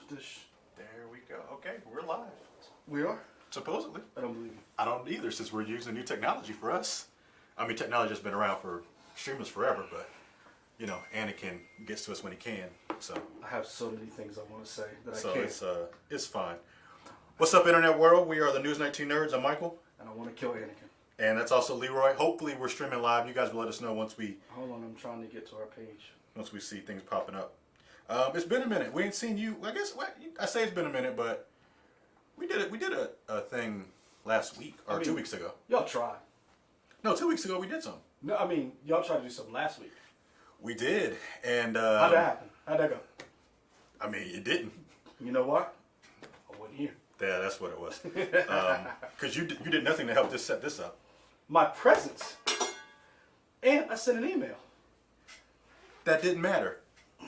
There we go. Okay, we're live. We are? Supposedly. I don't believe you. I don't either, since we're using new technology for us. I mean, technology has been around for streamers forever, but, you know, Anakin gets to us when he can, so. I have so many things I want to say that So I can't. it's fine. What's up, Internet World? We are the News 19 Nerds. I'm Michael. And I want to kill Anakin. And that's also Leroy. Hopefully we're streaming live. You guys will let us know once we... Hold on, I'm trying to get to our page. Once we see things popping up. It's been a minute. We ain't seen you. I guess I say it's been a minute, but we did a thing last week or 2 weeks ago. Y'all tried. No, 2 weeks ago we did something. No, I mean, y'all tried to do something last week. We did, and how'd that happen? How'd that go? I mean, it didn't. You know what? I wasn't here. Yeah, that's what it was. Because you did nothing to help set this up. My presence. And I sent an email. That didn't matter.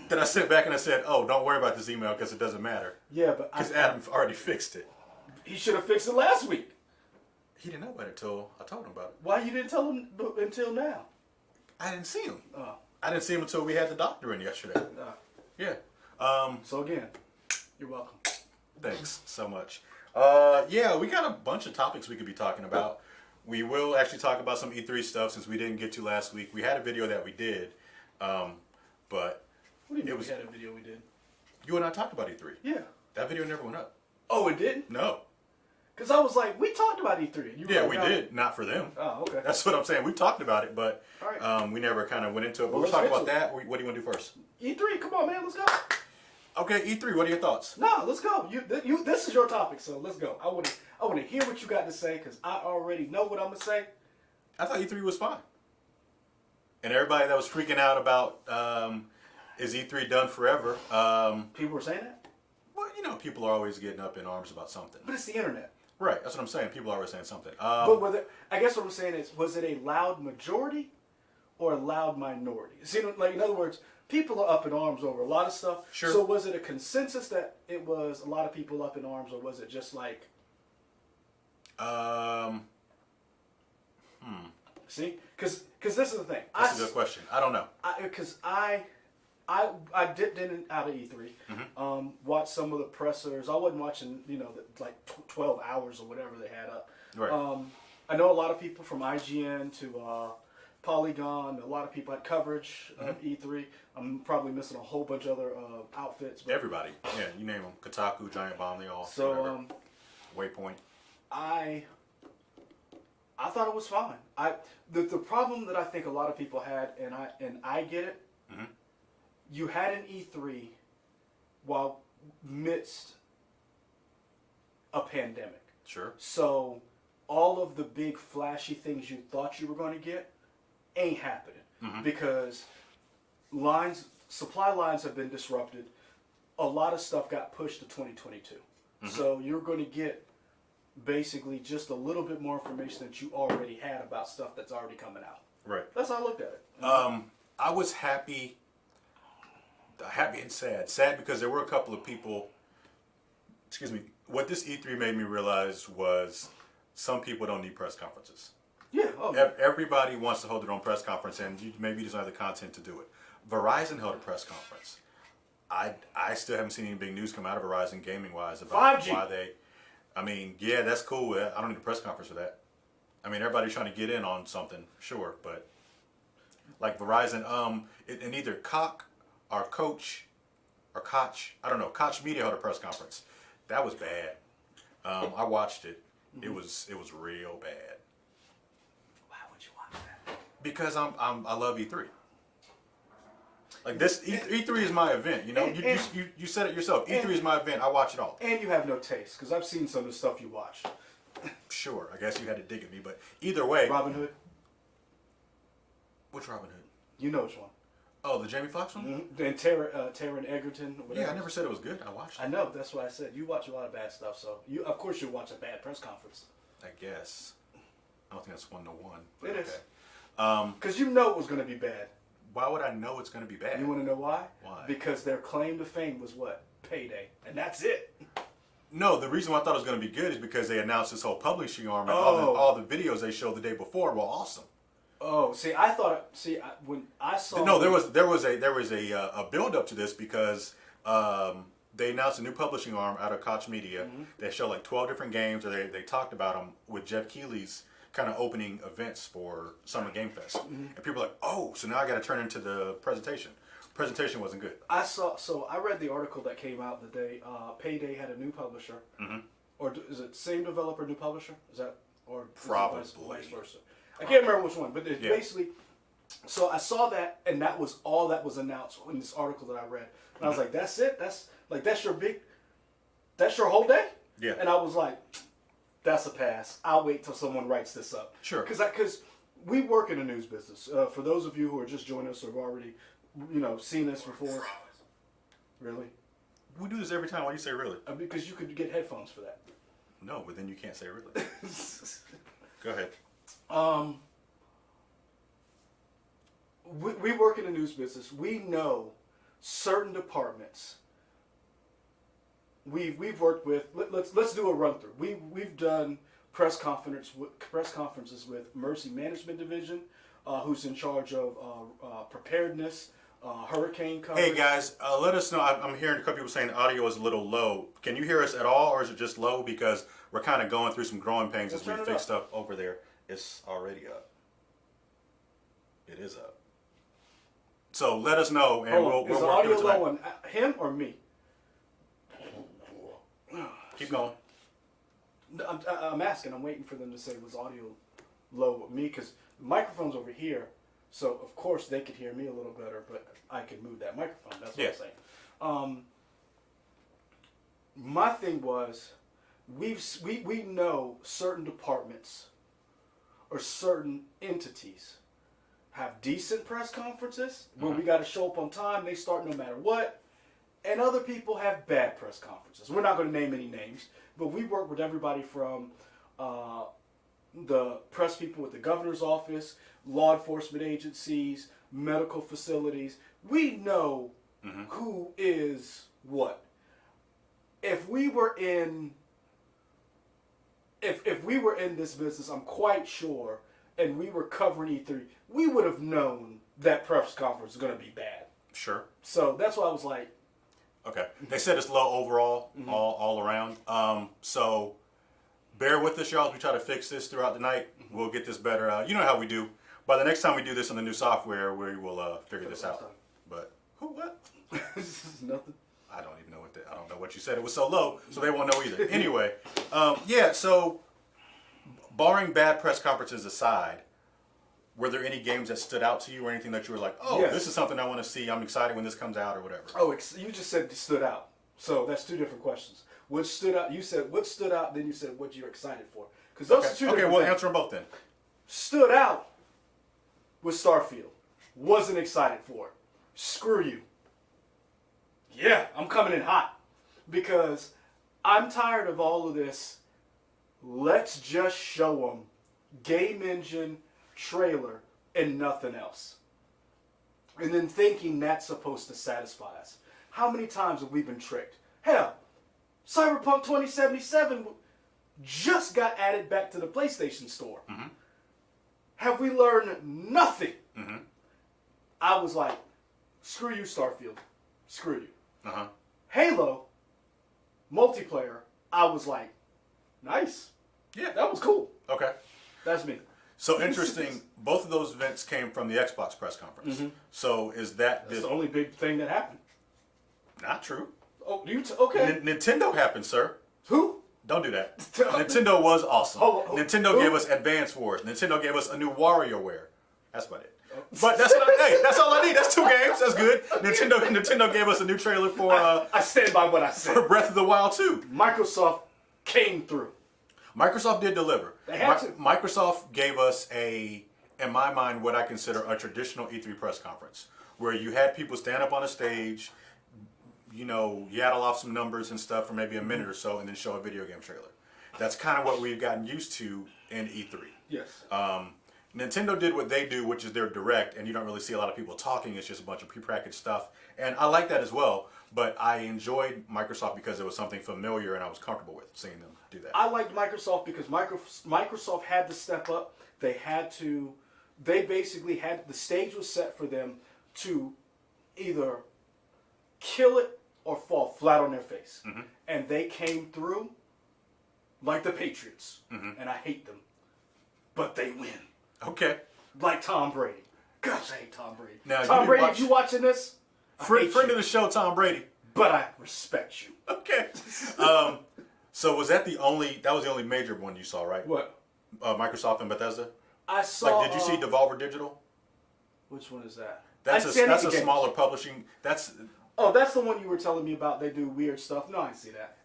Then I sent back and I said, "Oh, don't worry about this email because it doesn't matter." Yeah, but because Adam already fixed it. He should have fixed it last week. He didn't know about it until I told him about it. Why you didn't tell him until now? I didn't see him. Oh. I didn't see him until we had the doctor in yesterday. Yeah. So again, you're welcome. Thanks so much. Yeah, we got a bunch of topics we could be talking about. We will actually talk about some E3 stuff since we didn't get to last week. We had a video that we did, but what do you mean we had a video we did? You and I talked about E3. Yeah. That video never went up. Oh, it didn't? No. Because I was like, we talked about E3. Yeah, we did. Not for them. Oh, okay. That's what I'm saying. We talked about it, but right. We never kind of went into it. But we'll talk about that. What do you want to do first? E3, come on, man. Let's go. Okay, E3, what are your thoughts? No, let's go. This is your topic, so let's go. I want to hear what you got to say because I already know what I'm going to say. I thought E3 was fine. And everybody that was freaking out about is E3 done forever? People were saying that? Well, you know, people are always getting up in arms about something. But it's the internet. Right, that's what I'm saying. People are always saying something. But I guess what I'm saying is, was it a loud majority or a loud minority? See, like in other words, people are up in arms over a lot of stuff. Sure. So was it a consensus that it was a lot of people up in arms, or was it just like... See? Because this is the thing. That's a good question. I don't know. Because I dipped in and out of E3, watched some of the pressers. I wasn't watching, like 12 hours or whatever they had up. Right. I know a lot of people from IGN to Polygon, a lot of people had coverage of E3. I'm probably missing a whole bunch of other outfits. But everybody. Yeah, you name them. Kotaku, Giant Bomb, they all. So, Waypoint. I thought it was fine. The problem that I think a lot of people had, and I get it, you had an E3 while midst a pandemic. Sure. So all of the big flashy things you thought you were going to get ain't happening because supply lines have been disrupted. A lot of stuff got pushed to 2022. So you're going to get basically just a little bit more information that you already had about stuff that's already coming out. Right. That's how I looked at it. I was happy and sad. Sad because there were a couple of people, what this E3 made me realize was some people don't need press conferences. Yeah. Everybody wants to hold their own press conference, and maybe you just don't have the content to do it. Verizon held a press conference. I still haven't seen any big news come out of Verizon gaming-wise about 5G. Why they... I mean, yeah, that's cool. I don't need a press conference for that. I mean, everybody's trying to get in on something, sure, but like Verizon, and either Koch or Koch, I don't know, Koch Media held a press conference. That was bad. I watched it. It was real bad. Why would you watch that? Because I love E3. Like this, E3 is my event. You know, you said it yourself. E3 is my event. I watch it all. And you have no taste, because I've seen some of the stuff you watch. Sure, I guess you had to dig at me, but either way. Robin Hood. Which Robin Hood? You know which one. Oh, the Jamie Foxx one? And Taron Egerton. Whatever. Yeah, I never said it was good. I watched it. I know. That's what I said. You watch a lot of bad stuff, so of course you watch a bad press conference. I guess. I don't think that's 1-1. It is. Because you know it was going to be bad. Why would I know it's going to be bad? You want to know why? Why? Because their claim to fame was what? Payday. And that's it. No, the reason why I thought it was going to be good is because they announced this whole publishing arm and Oh. all the videos they showed the day before were awesome. Oh, see, I thought. See, when I saw. No, there was a build up to this because the they announced a new publishing arm out of Koch Media. They showed like 12 different games, or they talked about them with Jeff Keighley's kind of opening events for Summer Game Fest. And people are like, oh, so now I got to turn into the presentation. Presentation wasn't good. I read the article that came out the day Payday had a new publisher. Or is it same developer, new publisher? Is that, or probably vice versa? I can't remember which one, but it's basically. So I saw that, and that was all that was announced in this article that I read. And I was like, that's it? That's your whole day? Yeah. And I was like, that's a pass. I'll wait till someone writes this up. Sure. Because we work in the news business. For those of you who are just joining us or have already, seen this before. Really? We do this every time. Why you say really? Because you could get headphones for that. No, but then you can't say really. Go ahead. We work in the news business. We know certain departments. We've worked with. Let's do a run through. We've done press conferences with Mercy Management Division, who's in charge of preparedness, hurricane coverage. Hey guys, let us know. I'm hearing a couple people saying the audio is a little low. Can you hear us at all, or is it just low? Because we're kind of going through some growing pains as we fix stuff over there. It's already up. It is up. So let us know, and we'll is the work audio through it low on him or me? Keep going. I'm asking. I'm waiting for them to say was audio low with me, because the microphone's over here. So of course they could hear me a little better, but I could move that microphone. That's what I'm saying. My thing was, we know certain departments or certain entities have decent press conferences where we got to show up on time. They start no matter what. And other people have bad press conferences. We're not going to name any names, but we work with everybody from the press people with the governor's office, law enforcement agencies, medical facilities. We know who is what. If we were in this business, I'm quite sure, and we were covering E3, we would have known that press conference was going to be bad. Sure. So that's why I was like, okay. They said it's low overall, all around. So bear with us, y'all, as we try to fix this throughout the night. We'll get this better. You know how we do. By the next time we do this on the new software, we will figure this out. But what? Nothing. I don't even know I don't know what you said. It was so low, so they won't know either. Anyway, so barring bad press conferences aside, were there any games that stood out to you or anything that you were like, oh, Yes. This is something I want to see. I'm excited when this comes out or whatever? Oh, you just said stood out. So that's two different questions. What stood out? You said what stood out, then you said what you're excited for. Because those are two different Okay, well, things. answer them both then. Stood out was Starfield. Wasn't excited for it. Screw you. Yeah, I'm coming in hot. Because I'm tired of all of this. Let's just show them game engine, trailer, and nothing else. And then thinking that's supposed to satisfy us. How many times have we been tricked? Hell, Cyberpunk 2077 just got added back to the PlayStation Store. Have we learned nothing? I was like, screw you, Starfield. Screw you. Halo, multiplayer, I was like, nice. Yeah. That was cool. Okay. That's me. So interesting, both of those events came from the Xbox press conference. So is That's the only big thing that happened. Not true. Oh, okay. Nintendo happened, sir. Who? Don't do that. Nintendo was awesome. Nintendo who? gave us Advance Wars. Nintendo gave us a new WarioWare. That's about it. But that's not, hey, that's all I need. That's 2 games. That's good. Nintendo gave us a new trailer for I stand by what I said. for Breath of the Wild 2. Microsoft came through. Microsoft did deliver. They had to. Microsoft gave us in my mind, what I consider a traditional E3 press conference, where you had people stand up on a stage, yaddle off some numbers and stuff for maybe a minute or so, and then show a video game trailer. That's kind of what we've gotten used to in E3. Yes. Nintendo did what they do, which is their direct, and you don't really see a lot of people talking. It's just a bunch of prepackaged stuff, and I like that as well. But I enjoyed Microsoft because it was something familiar, and I was comfortable with seeing them do that. I liked Microsoft because Microsoft had to step up. They basically had, the stage was set for them to either kill it or fall flat on their face. And they came through like the Patriots. And I hate them. But they win. Okay. Like Tom Brady. Gosh, I hate Tom Brady. Now, Tom Brady, if you watching this, friend of the show, Tom Brady. But I respect you. Okay. So was that that was the only major one you saw, right? What? Microsoft and Bethesda? I saw... Like, did you see Devolver Digital? Which one is that? That's a smaller publishing. That's the one you were telling me about. They do weird stuff. No, I see that.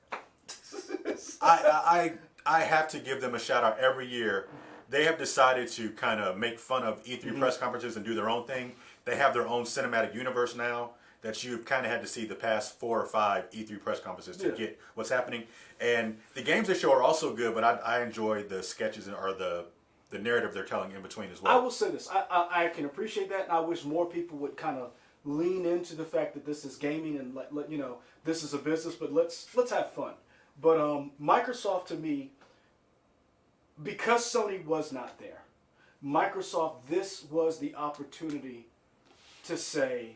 I have to give them a shout out every year. They have decided to kind of make fun of E3 press conferences and do their own thing. They have their own cinematic universe now that you've kind of had to see the past 4 or 5 E3 press conferences to get what's happening. And the games they show are also good, but I enjoy the sketches or the narrative they're telling in between as well. I will say this. I can appreciate that, and I wish more people would kind of lean into the fact that this is gaming and let you know this is a business, but let's have fun. But Microsoft, to me, because Sony was not there, Microsoft, this was the opportunity to say,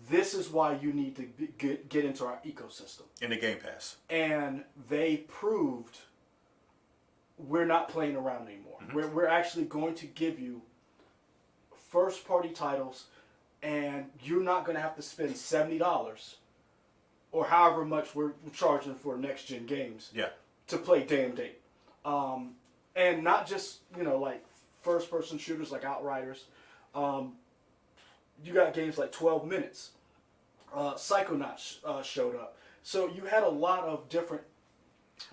this is why you need to get into our ecosystem. In the Game Pass. And they proved we're not playing around anymore. We're actually going to give you first-party titles, and you're not going to have to spend $70 or however much we're charging for next-gen games to play day and date. And not just, like first-person shooters like Outriders. You got games like 12 Minutes. Psychonauts showed up. So you had a lot of different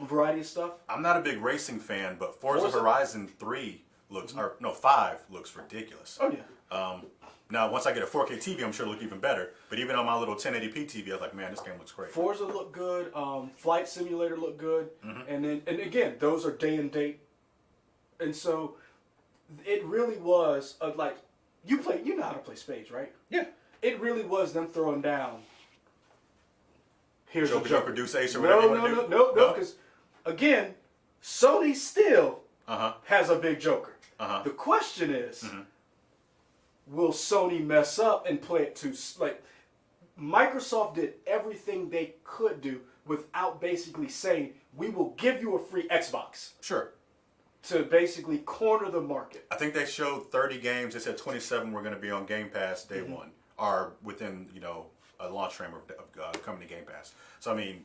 variety of stuff. I'm not a big racing fan, but Forza Horizon 3 looks, 5 looks ridiculous. Oh, yeah. Now, once I get a 4K TV, I'm sure it'll look even better. But even on my little 1080p TV, I was like, man, this game looks great. Forza looked good. Flight Simulator looked good. And again, those are day and date. And so it really was you know how to play spades, right? Yeah. It really was them throwing down. Here's Joker, the Joker. Deuce Ace or whatever you want to do. No, because again, Sony still has a big Joker. The question is, will Sony mess up and play it too Microsoft did everything they could do without basically saying, we will give you a free Xbox. Sure. To basically corner the market. I think they showed 30 games. They said 27 were going to be on Game Pass day one, or within a launch frame of coming to Game Pass. So I mean,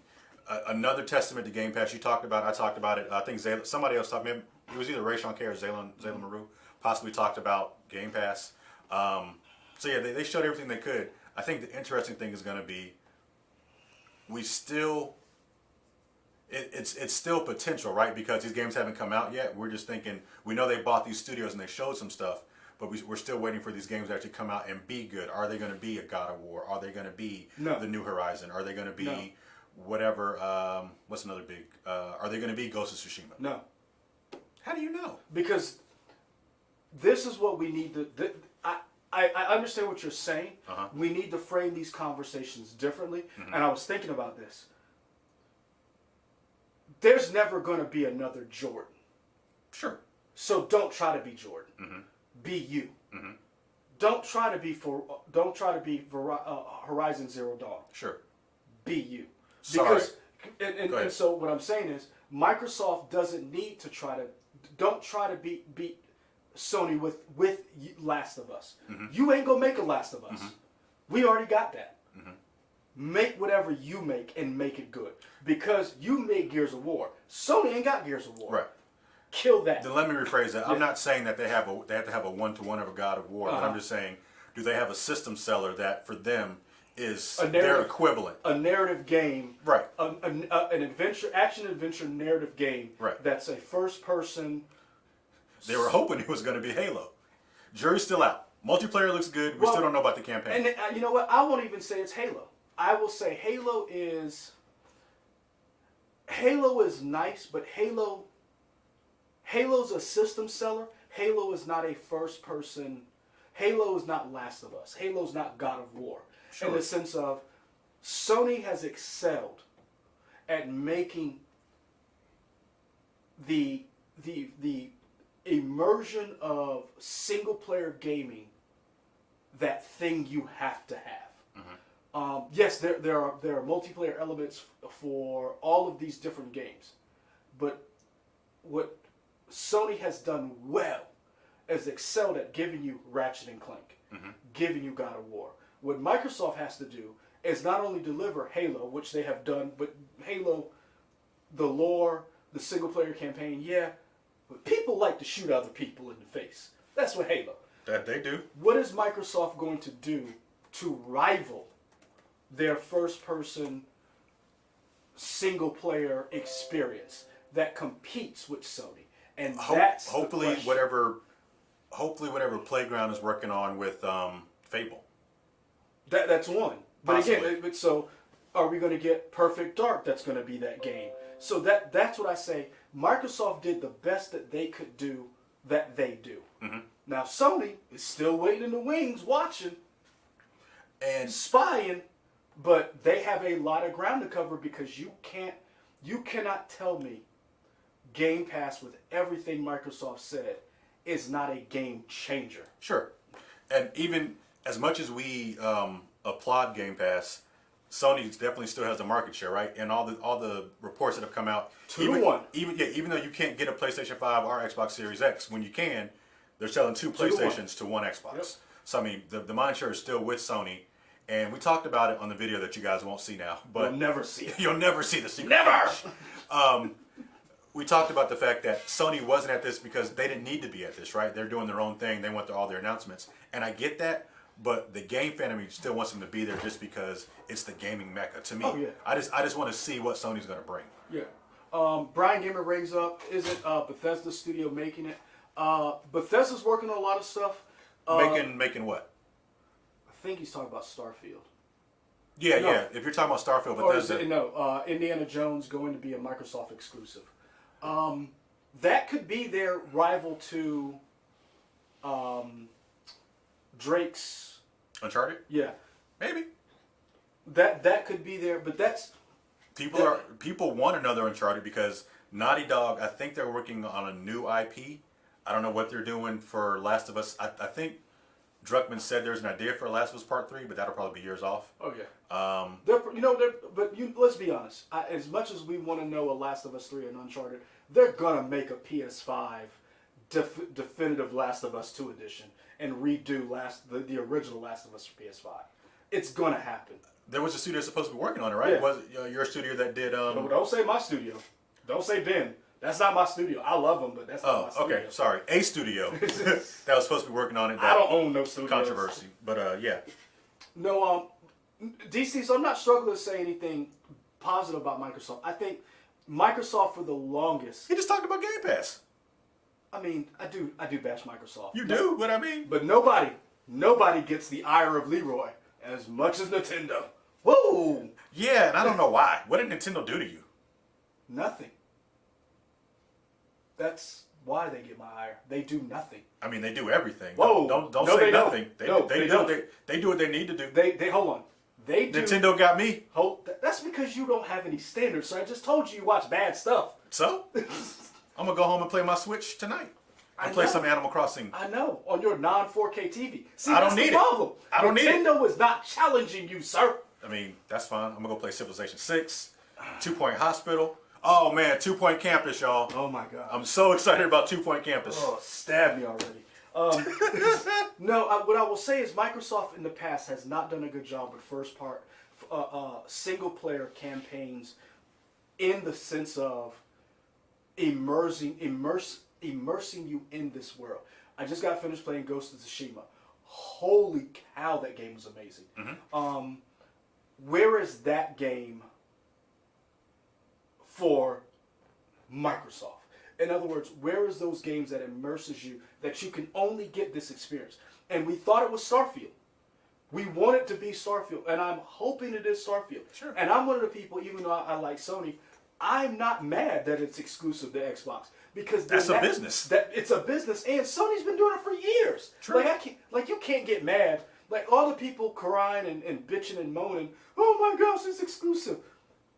another testament to Game Pass. You talked about it. I talked about it. I think somebody else talked. Maybe it was either Rayshawn K or Zaylan Maru possibly talked about Game Pass. So yeah, they showed everything they could. I think the interesting thing is going to be it's still potential, right? Because these games haven't come out yet. We're just thinking, we know they bought these studios and they showed some stuff, but we're still waiting for these games to actually come out and be good. Are they going to be a God of War? Are they going to be the New Horizon? Are they going to be whatever? What's another big? Are they going to be Ghost of Tsushima? No. How do you know? Because this is what we need to... I understand what you're saying. We need to frame these conversations differently. And I was thinking about this. There's never going to be another Jordan. Sure. So don't try to be Jordan. Be you. Don't try to be Horizon Zero Dawn. Sure. Be you. Sorry. Because and so what I'm saying is Microsoft doesn't need to don't try to beat Sony with Last of Us. You ain't gonna make a Last of Us. We already got that. Make whatever you make and make it good. Because you made Gears of War. Sony ain't got Gears of War. Right. Kill that. Then let me rephrase that. I'm not saying that they have to have a one-to-one of a God of War, but I'm just saying, do they have a system seller that for them is their equivalent? A narrative game. Right. An action adventure narrative game. Right. That's a first person. They were hoping it was going to be Halo. Jury's still out. Multiplayer looks good. We still don't know about the campaign. And you know what? I won't even say it's Halo. I will say Halo is nice, but Halo's a system seller. Halo is not a first person. Halo is not Last of Us. Halo's not God of War. Sure. In the sense of Sony has excelled at making the immersion of single player gaming that thing you have to have. Yes, there are multiplayer elements for all of these different games, but what Sony has done well is excelled at giving you Ratchet and Clank, giving you God of War. What Microsoft has to do is not only deliver Halo, which they have done, but Halo, the lore, the single player campaign, yeah, but people like to shoot other people in the face. That's what Halo. That they do. What is Microsoft going to do to rival their first person single player experience that competes with Sony? And that's hopefully whatever Playground is working on with Fable. That's one. But Possibly. again, so are we going to get Perfect Dark? That's going to be that game. So that's what I say. Microsoft did the best that they could do that they do. Now Sony is still waiting in the wings, watching and spying, but they have a lot of ground to cover because you cannot tell me Game Pass with everything Microsoft said is not a game changer. Sure. And even as much as we applaud Game Pass, Sony definitely still has the market share, right? And all the reports that have come out, 2-1. Even though you can't get a PlayStation 5 or Xbox Series X, when you can, they're selling 2 PlayStations to 1 Xbox. Yep. So I mean, the mind share is still with Sony, and we talked about it on the video that you guys won't see now. But you'll never see it. You'll never see the secret. Never. We talked about the fact that Sony wasn't at this because they didn't need to be at this, right? They're doing their own thing. They went to all their announcements, and I get that. But the game fan in me still wants them to be there just because it's the gaming mecca. To me, oh, yeah. I just want to see what Sony's going to bring. Yeah. Brian Gamer brings up, is it Bethesda studio making it? Bethesda's working on a lot of stuff. Making what? I think he's talking about Starfield. Yeah, no. Yeah. If you're talking about Starfield, Bethesda. Indiana Jones going to be a Microsoft exclusive. That could be their rival to Drake's Uncharted. Yeah, maybe. That could be there, but that's people want another Uncharted because Naughty Dog. I think they're working on a new IP. I don't know what they're doing for Last of Us. I think Druckmann said there's an idea for Last of Us Part 3, but that'll probably be years off. Oh yeah. Let's be honest. As much as we want to know a Last of Us 3 and Uncharted, they're gonna make a PS5 definitive Last of Us 2 edition and redo the original Last of Us for PS5. It's gonna happen. There was a studio supposed to be working on it, right? Yeah. Was it your studio that did? No, don't say my studio. Don't say Ben. That's not my studio. I love them, but that's not my studio. Okay, sorry. A studio that was supposed to be working on it. I don't own no studios. Controversy, but yeah. No, DC. So I'm not struggling to say anything positive about Microsoft. I think Microsoft for the longest. He just talked about Game Pass. I mean, I do bash Microsoft. You do, but I mean, but nobody gets the ire of Leroy as much as Nintendo. Whoa! Yeah, and I don't know why. What did Nintendo do to you? Nothing. That's why they get my ire. They do nothing. I mean, they do everything. Whoa! Don't say nothing. They do what they need to do. They hold on. They do. Nintendo got me. That's because you don't have any standards. So I just told you watch bad stuff. So I'm gonna go home and play my Switch tonight. And play some Animal Crossing. I know, on your non-4K TV. See, I don't that's need the problem. it. I don't need it. Nintendo is not challenging you, sir. I mean, that's fine. I'm gonna go play Civilization 6, 2 Point Hospital. Oh man, 2 Point Campus, y'all. Oh my god. I'm so excited about 2 Point Campus. Oh, stab me already. No, what I will say is Microsoft in the past has not done a good job with single player campaigns in the sense of immersing you in this world. I just got finished playing Ghost of Tsushima. Holy cow, that game was amazing. Mm-hmm. Where is that game for Microsoft? In other words, where is those games that immerses you, that you can only get this experience? And we thought it was Starfield. We want it to be Starfield, and I'm hoping it is Starfield. Sure. And I'm one of the people, even though I like Sony, I'm not mad that it's exclusive to Xbox because that's a business. That it's a business, and Sony's been doing it for years. True. Like you can't get mad. Like all the people crying and bitching and moaning. Oh my gosh, it's exclusive.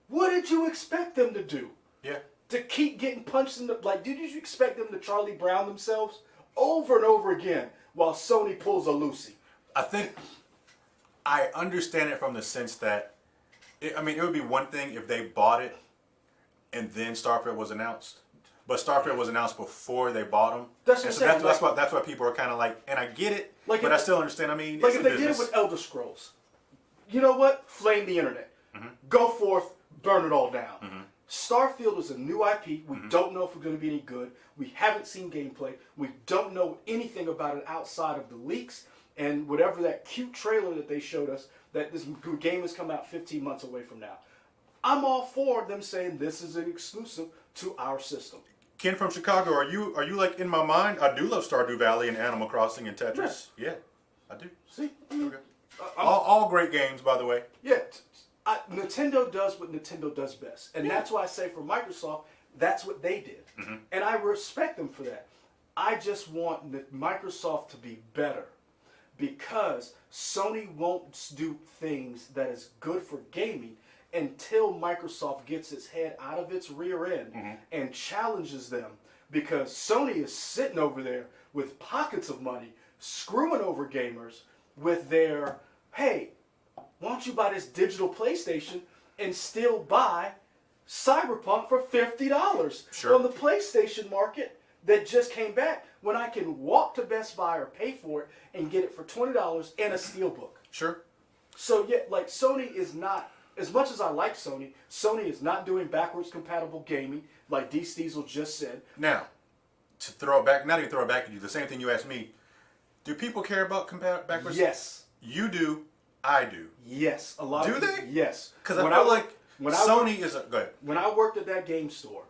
What did you expect them to do? Yeah. To keep getting punched in the did you expect them to Charlie Brown themselves over and over again while Sony pulls a Lucy? I think I understand it from the sense that, it would be one thing if they bought it and then Starfield was announced. But Starfield was announced before they bought them. That's what I'm saying. That's why people are kind of like, and I get it, Like but if- I still understand. I mean, Like it's if a they did it business. with Elder Scrolls, you know what? Flame the internet. Go forth, burn it all down. Starfield is a new IP. We don't know if we're going to be any good. We haven't seen gameplay. We don't know anything about it outside of the leaks and whatever that cute trailer that they showed us that this game is coming out 15 months away from now. I'm all for them saying this is an exclusive to our system. Ken from Chicago, are you like in my mind? I do love Stardew Valley and Animal Crossing and Tetris. Yeah, I do. See? Okay. All great games, by the way. Yeah, Nintendo does what Nintendo does best. And that's why I say for Microsoft, that's what they did. And I respect them for that. I just want Microsoft to be better because Sony won't do things that is good for gaming until Microsoft gets its head out of its rear end and challenges them, because Sony is sitting over there with pockets of money, screwing over gamers with their, hey, why don't you buy this digital PlayStation and still buy Cyberpunk for $50 on the PlayStation market that just came back when I can walk to Best Buy or pay for it and get it for $20 and a steelbook. Sure. So yeah, like Sony is not, as much as I like Sony, Sony is not doing backwards compatible gaming like D. Steezel just said. Now, to throw it back, not even throw it back at you, the same thing you asked me. Do people care about backwards? Yes. You do. I do. Yes. A lot do of they? Yes. Because I feel like Sony is a go ahead. When I worked at that game store,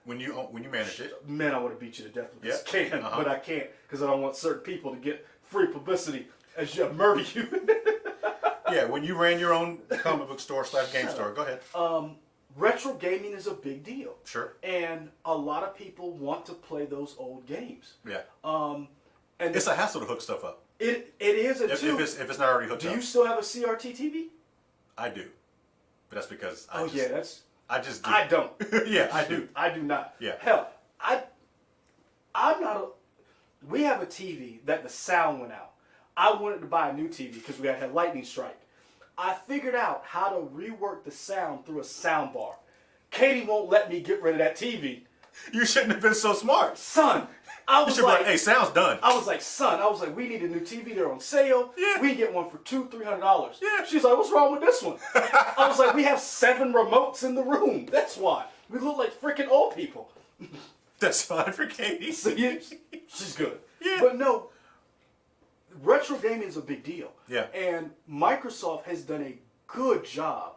when you managed it, man, I want to beat you to death with this can, Uh-huh. but I can't because I don't want certain people to get free publicity as you murder you. yeah, when you ran your own comic book store / game store, go ahead. Retro gaming is a big deal. Sure. And a lot of people want to play those old games. Yeah. And it's a hassle to hook stuff up. It is a if too. it's not already hooked Do up. you still have a CRT TV? I do, but that's because I just do. I don't. yeah, I do. I do not. Yeah. Hell, I'm not a. We have a TV that the sound went out. I wanted to buy a new TV because we had lightning strike. I figured out how to rework the sound through a sound bar. Katie won't let me get rid of that TV. You shouldn't have been so smart. Son, I You was should like, be like, hey, sound's done. I was like, son, we need a new TV. They're on sale. Yeah. We can get one for $200-$300. Yeah. She's like, what's wrong with this one? I was like, we have 7 remotes in the room. That's why. We look like freaking old people. That's fine for Katie. So, yeah, she's good. Yeah. But no, retro gaming is a big deal. Yeah. And Microsoft has done a good job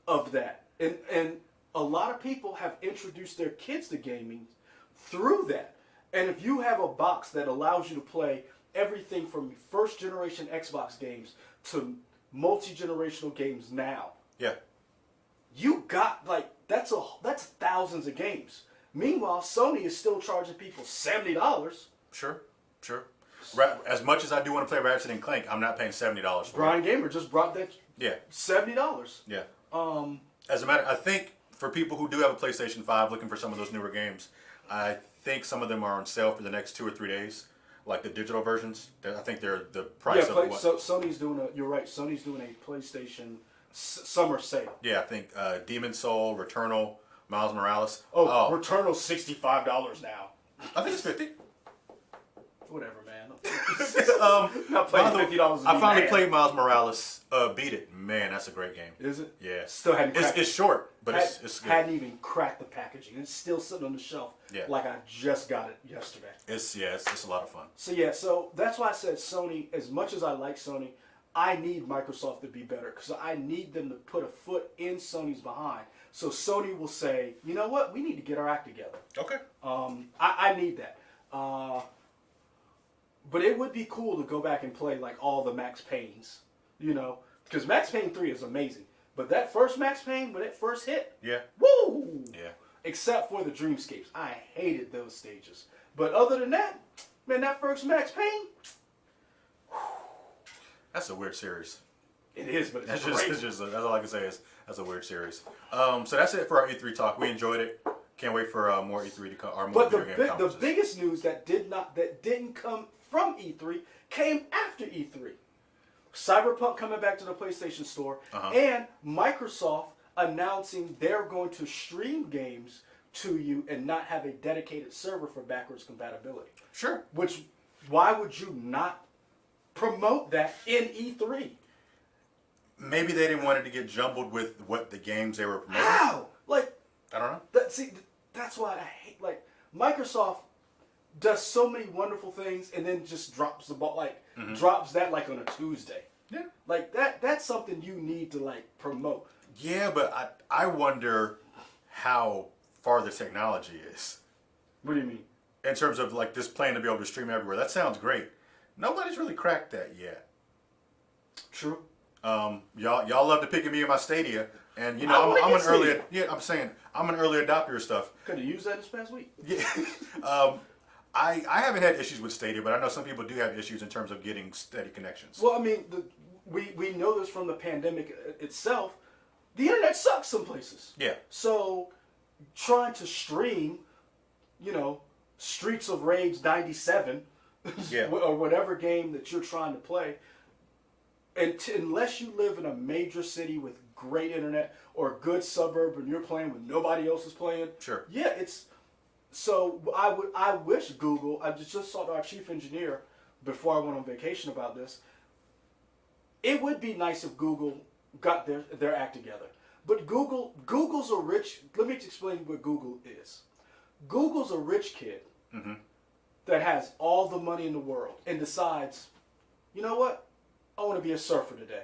of that. And a lot of people have introduced their kids to gaming through that. And if you have a box that allows you to play everything from first generation Xbox games to multi-generational games now, Yeah. you got that's thousands of games. Meanwhile, Sony is still charging people $70. Sure. As much as I do want to play Ratchet and Clank, I'm not paying $70 for it. Brian Gamer just brought that Yeah. $70. Yeah. As a matter, I think for people who do have a PlayStation 5 looking for some of those newer games, I think some of them are on sale for the next 2 or 3 days, like the digital versions. I think they're the price of what? So Sony's doing you're right. Sony's doing a PlayStation summer sale. Yeah, I think Demon Soul, Returnal, Miles Morales. Returnal's $65 now. I think it's 50. Whatever, man. Not playing $50. I finally played Miles Morales. Beat it, man. That's a great game. Is it? Yeah. Still hadn't cracked It's short, but it's good. Hadn't even cracked the packaging. It's still sitting on the shelf. Yeah. Like I just got it yesterday. It's a lot of fun. So that's why I said Sony. As much as I like Sony, I need Microsoft to be better because I need them to put a foot in Sony's behind. So Sony will say, you know what, we need to get our act together. Okay. I need that. But it would be cool to go back and play like all the Max Paynes, because Max Payne 3 is amazing. But that first Max Payne, when it first hit, Yeah. woo! Yeah. Except for the Dreamscapes. I hated those stages. But other than that, man, that first Max Payne, That's a weird series. it is, but it's That's great. that's all I can say is that's a weird series. So that's it for our E3 talk. We enjoyed it. Can't wait for more E3 to come. Or more But video game the conferences. biggest news that didn't come from E3 came after E3. Cyberpunk coming back to the PlayStation Store, and Microsoft announcing they're going to stream games to you and not have a dedicated server for backwards compatibility. Sure. Which, why would you not promote that in E3? Maybe they didn't want it to get jumbled with what the games they were promoting. How? Like, I don't know. That's why I hate, like, Microsoft does so many wonderful things and then just drops the ball, like, drops that like on a Tuesday. Yeah. Like, that's something you need to, like, promote. Yeah, but I wonder how far the technology is. What do you mean? In terms of, like, this plan to be able to stream everywhere. That sounds great. Nobody's really cracked that yet. True. Y'all love to pick at me in my Stadia, and you know I'm an early. Yeah, I'm saying I'm an early adopter of stuff. Could have used that this past week. Yeah. I haven't had issues with Stadia, but I know some people do have issues in terms of getting steady connections. Well, I mean, we know this from the pandemic itself. The internet sucks some places. Yeah. So trying to stream, you know, Streets of Rage 97, Yeah. or whatever game that you're trying to play. And unless you live in a major city with great internet or a good suburb and you're playing when nobody else is playing, Sure. Yeah, it's so. I wish Google. I just saw our chief engineer before I went on vacation about this. It would be nice if Google got their act together. But Google's a rich. Let me explain what Google is. Google's a rich kid that has all the money in the world and decides, you know what? I want to be a surfer today.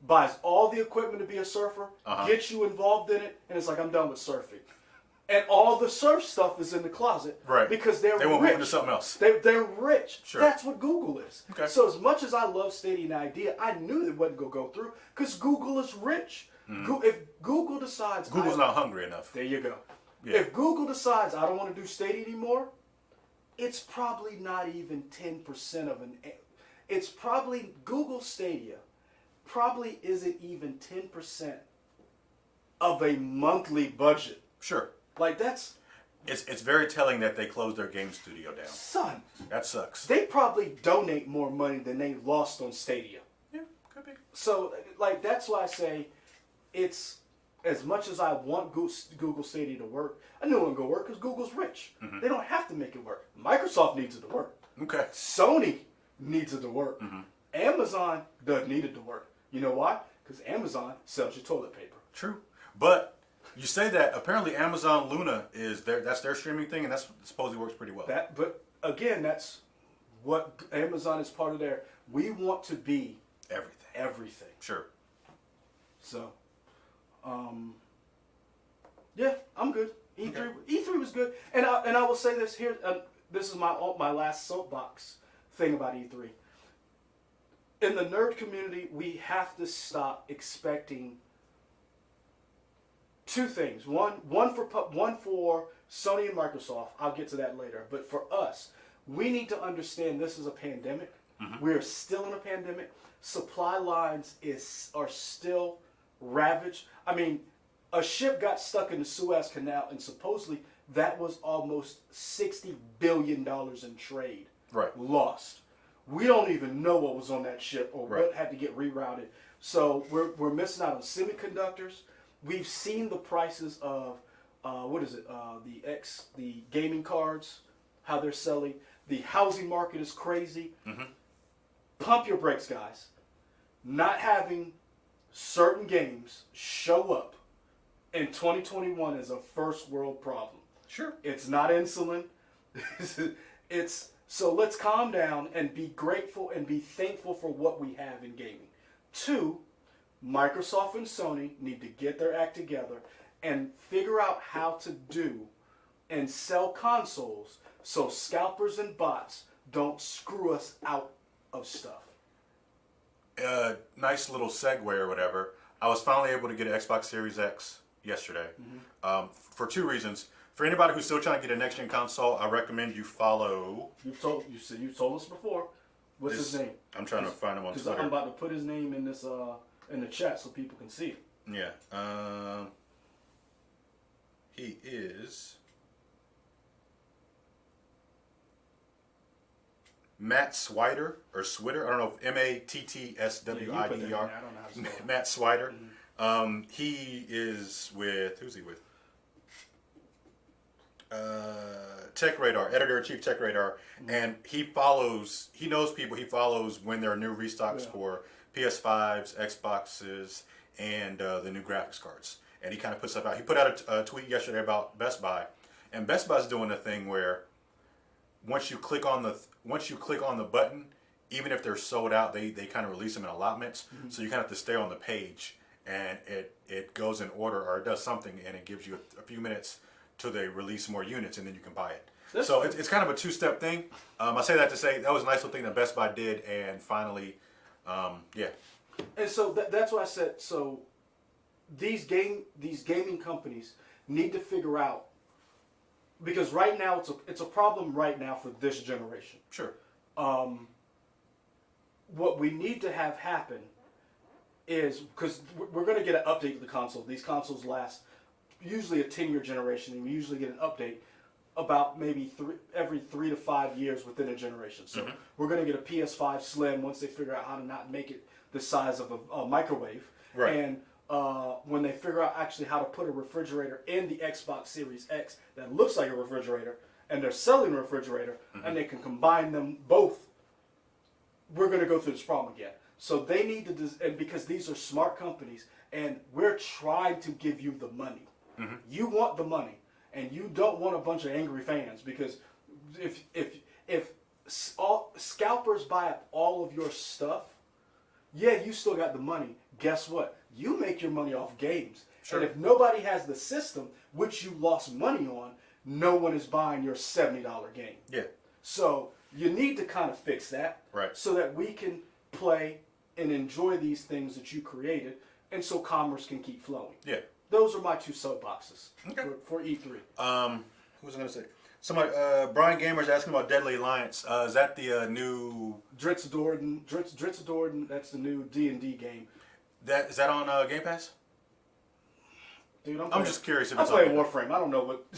Buys all the equipment to be a surfer, gets you involved in it, and it's like, I'm done with surfing. And all the surf stuff is in the closet. Right. Because they won't rich. move into something else. They're rich. Sure. That's what Google is. Okay. So as much as I love Stadia and idea, I knew it wasn't going to go through because Google is rich. If Google decides... Google's not hungry enough. There you go. Yeah. If Google decides I don't want to do Stadia anymore, it's probably not even 10% of an... It's probably... Google Stadia probably isn't even 10% of a monthly budget. Sure. Like, that's... It's very telling that they closed their game studio down. Son. That sucks. They probably donate more money than they lost on Stadia. Yeah, could be. So, like, that's why I say it's... As much as I want Google Stadia to work, I knew it wasn't going to work because Google's rich. They don't have to make it work. Microsoft needs it to work. Okay. Sony needs it to work. Amazon doesn't need it to work. You know why? Because Amazon sells your toilet paper. True. But you say that apparently Amazon Luna that's their streaming thing, and that supposedly works pretty well. But again, that's what Amazon is part of their. We want to be everything. Sure. So, yeah, I'm good. E3 was good, and I will say this here. This is my last soapbox thing about E3. In the nerd community, we have to stop expecting two things. One for Sony and Microsoft. I'll get to that later. But for us, we need to understand this is a pandemic. We're still in a pandemic. Supply lines are still ravaged. I mean, a ship got stuck in the Suez Canal, and supposedly that was almost $60 billion in trade lost. We don't even know what was on that ship or what had to get rerouted. So we're missing out on semiconductors. We've seen the prices of the gaming cards, how they're selling. The housing market is crazy. Pump your brakes, guys. Not having certain games show up in 2021 is a first world problem. Sure. It's not insulin. So let's calm down and be grateful and be thankful for what we have in gaming. Two, Microsoft and Sony need to get their act together and figure out how to do and sell consoles so scalpers and bots don't screw us out of stuff. Nice little segue or whatever. I was finally able to get an Xbox Series X yesterday for two reasons. For anybody who's still trying to get a next-gen console, I recommend you follow... You've told us before. What's his name? I'm trying to find him on Twitter. I'm about to put his name in this in the chat so people can see it. Yeah. He is Matt Swider or Swider. I don't know if Mattswider. Yeah, you put that in there. I don't know how to spell it. Matt Swider. He is with who's he with? Tech Radar, editor-in-chief Tech Radar, and he knows people, he follows when there are new restocks for PS5s, Xboxes, and the new graphics cards. And he kind of puts stuff out. He put out a tweet yesterday about Best Buy, and Best Buy's doing a thing where once you click on the button, even if they're sold out, they kind of release them in allotments. So you kind of have to stay on the page, and it goes in order or it does something, and it gives you a few minutes till they release more units, and then you can buy it. So it's kind of a two-step thing. I say that to say that was a nice little thing that Best Buy did, and finally, yeah. And so that's why I said, so these gaming companies need to figure out, because right now it's a problem right now for this generation. Sure. What we need to have happen is, because we're going to get an update to the console. These consoles last usually a 10-year generation, and we usually get an update about maybe every 3 to 5 years within a generation. So we're going to get a PS5 Slim once they figure out how to not make it the size of a microwave. Right. And when they figure out actually how to put a refrigerator in the Xbox Series X that looks like a refrigerator, and they're selling a refrigerator, and they can combine them both, we're going to go through this problem again. So they need to, and because these are smart companies, and we're trying to give you the money. You want the money, and you don't want a bunch of angry fans, because if all scalpers buy up all of your stuff, yeah, you still got the money. Guess what? You make your money off games. Sure. And if nobody has the system, which you lost money on, no one is buying your $70 game. Yeah. So you need to kind of fix that, Right. so that we can play and enjoy these things that you created, and so commerce can keep flowing. Yeah. Those are my two soapboxes for E3. Who was I going to say? Somebody, Brian Gamer's asking about Deadly Alliance. Is that the new? Dritz Dorden, that's the new D&D game. Is that on Game Pass? Dude, I'm just curious if I'm it's playing on. Warframe. I don't know what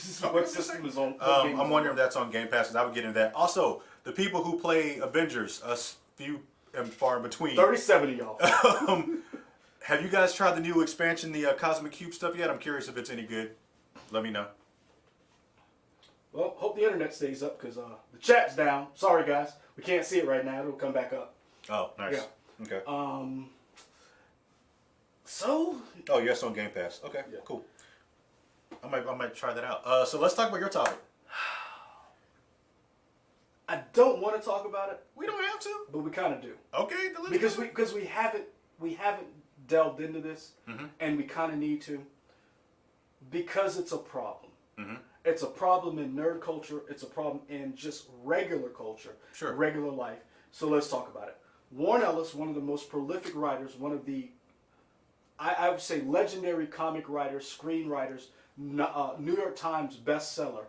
system is on. I'm wondering if that's on Game Pass, and I would get into that. Also, the people who play Avengers, few and far in between. 37 of y'all. Have you guys tried the new expansion, the Cosmic Cube stuff yet? I'm curious if it's any good. Let me know. Well, hope the internet stays up, because the chat's down. Sorry, guys. We can't see it right now. It'll come back up. Oh, nice. Yeah. Okay. So. Oh, yes, on Game Pass. Okay, Yeah. Cool. I might try that out. So let's talk about your topic. I don't want to talk about it, We don't have to. but we kind of do. Okay. Then let's Because we haven't delved into this, and we kind of need to, because it's a problem. It's a problem in nerd culture. It's a problem in just regular culture, regular life. So let's talk about it. Warren Ellis, one of the most prolific writers, one of the, I would say, legendary comic writers, screenwriters, New York Times bestseller,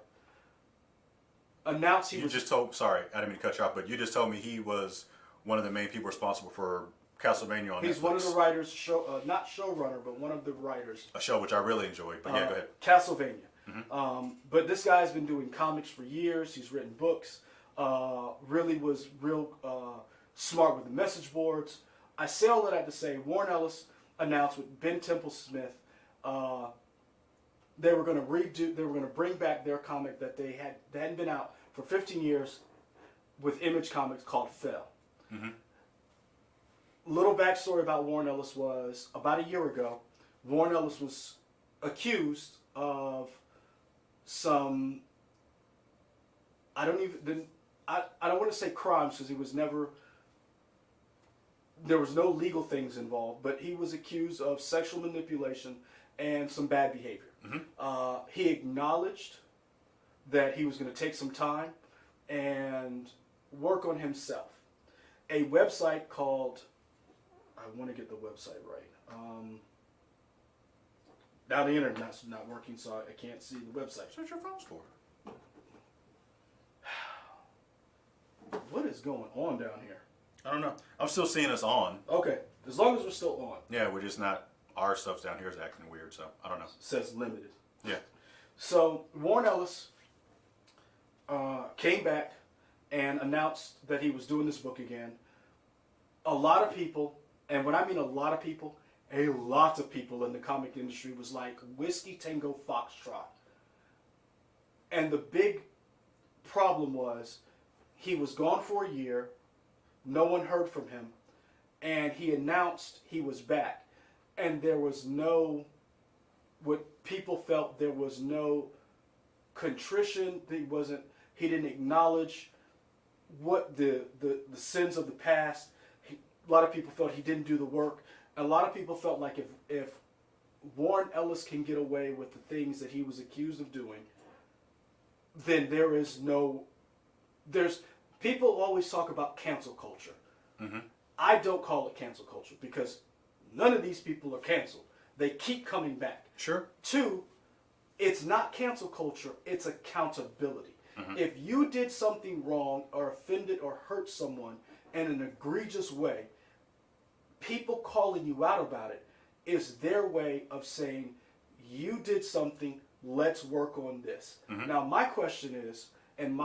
announced he was... Sorry, I didn't mean to cut you off, but you just told me he was one of the main people responsible for Castlevania on Netflix. He's one of the writers, not showrunner, but one of the writers. A show which I really enjoyed, but yeah, go ahead. Castlevania. But this guy's been doing comics for years. He's written books. Really was real smart with the message boards. I say all of that to say Warren Ellis announced with Ben Temple Smith they were going to bring back their comic that they hadn't been out for 15 years with Image Comics called Fell. Little backstory about Warren Ellis was, about a year ago, Warren Ellis was accused of some, I don't want to say crimes, because he was never, there was no legal things involved, but he was accused of sexual manipulation and some bad behavior. He acknowledged that he was going to take some time and work on himself. A website called, I want to get the website right. Now the internet's not working, so I can't see the website. That's what your phone's for. What is going on down here? I don't know. I'm still seeing us on. Okay, as long as we're still on. Yeah, we're just not. Our stuff's down here is acting weird, so I don't know. It says limited. Yeah. So Warren Ellis came back and announced that he was doing this book again, a lot of people, and when I mean a lot of people in the comic industry was like, Whiskey Tango Foxtrot. And the big problem was he was gone for a year, no one heard from him, and he announced he was back. And there was no, what people felt, there was no contrition. He didn't acknowledge what the sins of the past. A lot of people felt he didn't do the work. And a lot of people felt like if Warren Ellis can get away with the things that he was accused of doing, then people always talk about cancel culture. Mm-hmm. I don't call it cancel culture because none of these people are canceled. They keep coming back. Sure. 2, it's not cancel culture, it's accountability. Mm-hmm. If you did something wrong or offended or hurt someone in an egregious way, people calling you out about it is their way of saying, you did something, let's work on this. Mm-hmm. Now my question is, and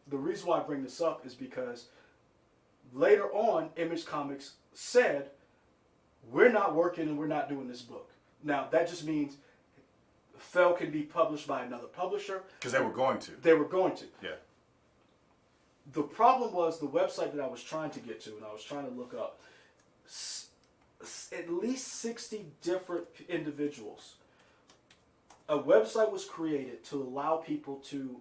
the reason why I bring this up is because later on, Image Comics said, we're not working and we're not doing this book. Now that just means Fell can be published by another publisher. Because they were going to. They were going to. Yeah. The problem was the website that I was trying to get to, and I was trying to look up, at least 60 different individuals. A website was created to allow people to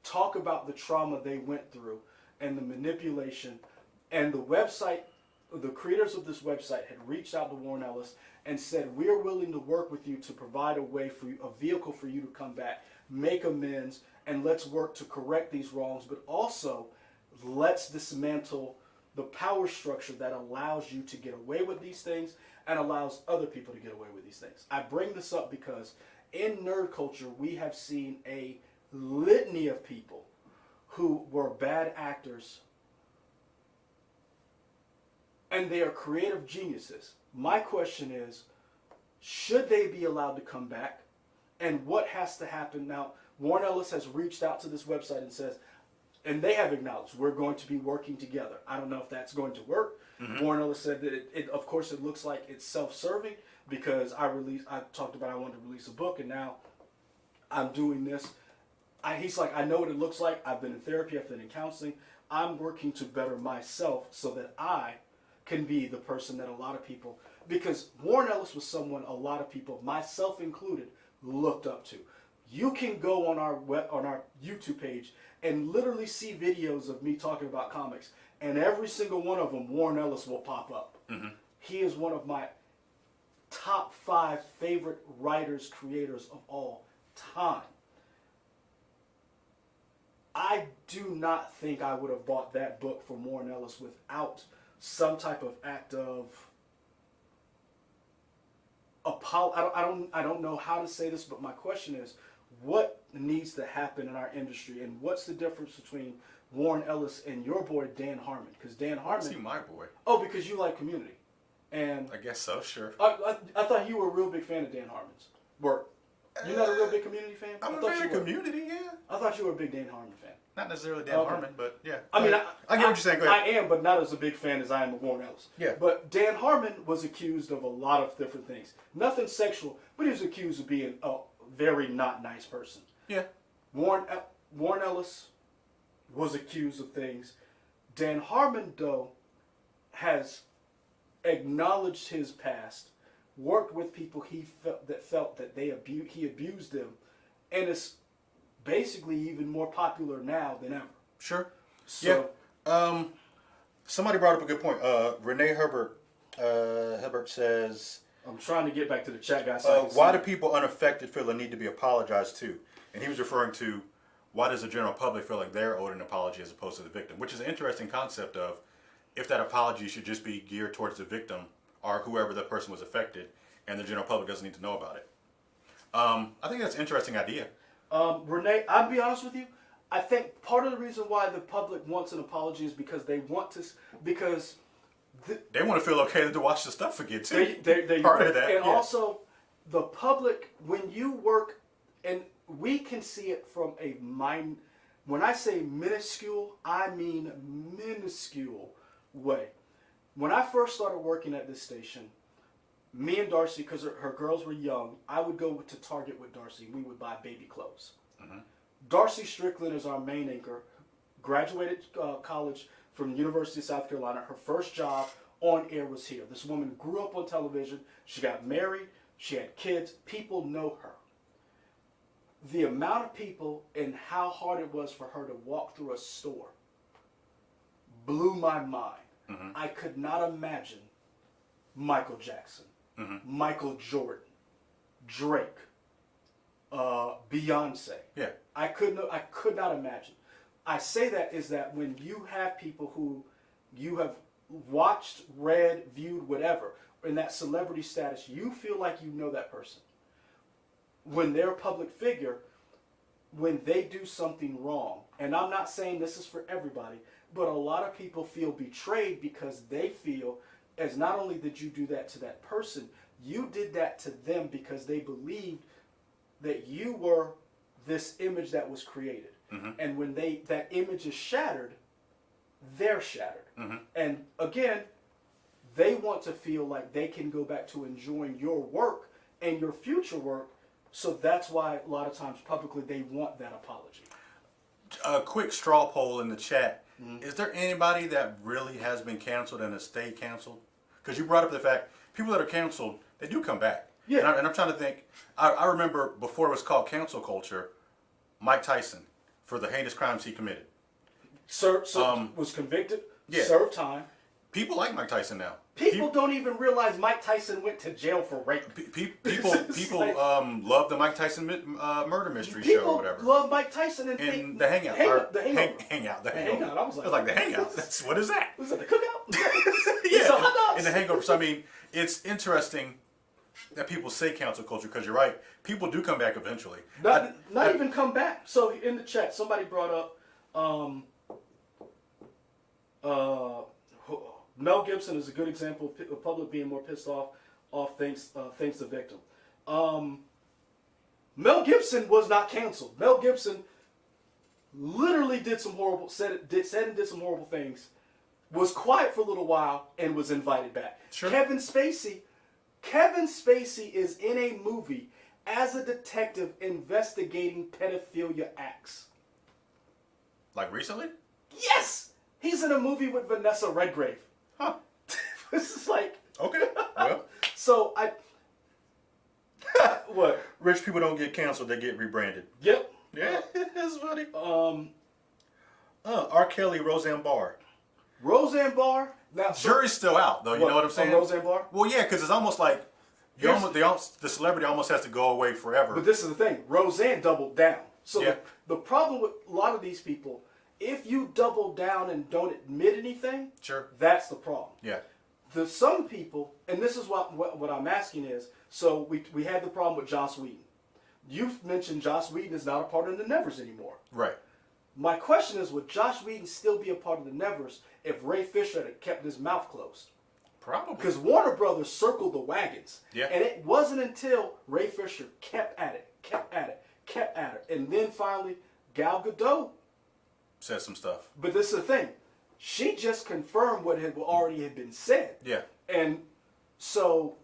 talk about the trauma they went through and the manipulation. And the website, the creators of this website had reached out to Warren Ellis and said, we're willing to work with you to provide a way for you, a vehicle for you to come back, make amends, and let's work to correct these wrongs, but also let's dismantle the power structure that allows you to get away with these things and allows other people to get away with these things. I bring this up because in nerd culture, we have seen a litany of people who were bad actors, and they are creative geniuses. My question is, should they be allowed to come back? And what has to happen? Now, Warren Ellis has reached out to this website and says, and they have acknowledged, we're going to be working together. I don't know if that's going to work. Mm-hmm. Warren Ellis said that it of course, it looks like it's self-serving because I talked about I wanted to release a book, and now I'm doing this. He's like, I know what it looks like. I've been in therapy. I've been in counseling. I'm working to better myself so that I can be the person that a lot of people, because Warren Ellis was someone a lot of people, myself included, looked up to. You can go on our YouTube page and literally see videos of me talking about comics, and every single one of them, Warren Ellis will pop up. Mm-hmm. He is one of my top 5 favorite writers, creators of all time. I do not think I would have bought that book from Warren Ellis without some type of act of I don't know how to say this, but my question is, what needs to happen in our industry, and what's the difference between Warren Ellis and your boy Dan Harmon? Because Dan Harmon, See my boy. oh, because you like Community, and I guess so. Sure. I thought you were a real big fan of Dan Harmon's work. You're not a real big Community fan? I'm a fan of Community. Yeah. I thought you were a big Dan Harmon fan. Not necessarily Dan Harmon, but yeah. I mean, I get what you're saying. Go ahead. I am, but not as a big fan as I am of Warren Ellis. Yeah. But Dan Harmon was accused of a lot of different things. Nothing sexual, but he was accused of being a very not nice person. Yeah. Warren Ellis was accused of things. Dan Harmon, though, has acknowledged his past, worked with people he felt that he abused them, and is basically even more popular now than ever. Sure. So, yeah. Somebody brought up a good point. Renee Herbert says, I'm trying to get back to the chat, guys. why do people unaffected feel the need to be apologized to? And he was referring to, why does the general public feel like they're owed an apology as opposed to the victim? Which is an interesting concept of if that apology should just be geared towards the victim or whoever the person was affected, and the general public doesn't need to know about it. I think that's an interesting idea. Renee, I'll be honest with you. I think part of the reason why the public wants an apology is because they want to, because they want to feel okay to watch the stuff again too. They part of that, and also the public, when you work, and we can see it from When I say minuscule, I mean minuscule way. When I first started working at this station, me and Darcy, because her girls were young, I would go to Target with Darcy. We would buy baby clothes. Mm-hmm. Darcy Strickland is our main anchor. Graduated college from the University of South Carolina. Her first job on air was here. This woman grew up on television. She got married. She had kids. People know her. The amount of people and how hard it was for her to walk through a store blew my mind. Mm-hmm. I could not imagine Michael Jackson, mm-hmm. Michael Jordan, Drake, Beyonce. Yeah. I could not imagine. I say that is that when you have people who you have watched, read, viewed, whatever, in that celebrity status, you feel like you know that person. When they're a public figure, when they do something wrong, and I'm not saying this is for everybody, but a lot of people feel betrayed because they feel as not only did you do that to that person, you did that to them because they believed that you were this image that was created. Mm-hmm. And when that image is shattered, they're shattered. Mm-hmm. And again, they want to feel like they can go back to enjoying your work and your future work. So that's why a lot of times publicly they want that apology. A quick straw poll in the chat. Mm-hmm. Is there anybody that really has been canceled and has stayed canceled? Because you brought up the fact people that are canceled, they do come back. Yeah. And I'm trying to think. I remember before it was called cancel culture, Mike Tyson, for the heinous crimes he committed. Was convicted, served time. People like Mike Tyson now. People don't even realize Mike Tyson went to jail for rape. People like, love the Mike Tyson murder mystery show or whatever. People love Mike Tyson and the Hangout. The Hangout. I was like the Hangout. What is that? Was that the Cookout? Yeah. So hot dogs. In the Hangover. So I mean, it's interesting that people say cancel culture because you're right. People do come back eventually. Not even come back. So in the chat, somebody brought up Mel Gibson is a good example of the public being more pissed off thanks to victim. Mel Gibson was not canceled. Mel Gibson literally said and did some horrible things, was quiet for a little while, and was invited back. Sure. Kevin Spacey is in a movie as a detective investigating pedophilia acts. Like recently? Yes! He's in a movie with Vanessa Redgrave. Huh. This is like... Okay, well. So, what? Rich people don't get canceled, they get rebranded. Yep. Yeah, that's funny. R. Kelly, Roseanne Barr. Roseanne Barr? Now, jury's still out, though, you know what I'm saying? Roseanne Barr? Well, yeah, because it's almost like the celebrity almost has to go away forever. But this is the thing. Roseanne doubled down. So yeah. The problem with a lot of these people, if you double down and don't admit anything, sure, that's the problem. Yeah. Some people, and this is what I'm asking is, so we had the problem with Joss Whedon. You've mentioned Joss Whedon is not a part of the Nevers anymore. Right. My question is, would Joss Whedon still be a part of the Nevers if Ray Fisher had kept his mouth closed? Probably. Because Warner Brothers circled the wagons. Yeah. And it wasn't until Ray Fisher kept at it. And then finally, Gal Gadot said some stuff. But this is the thing. She just confirmed what had already been said. Yeah. And so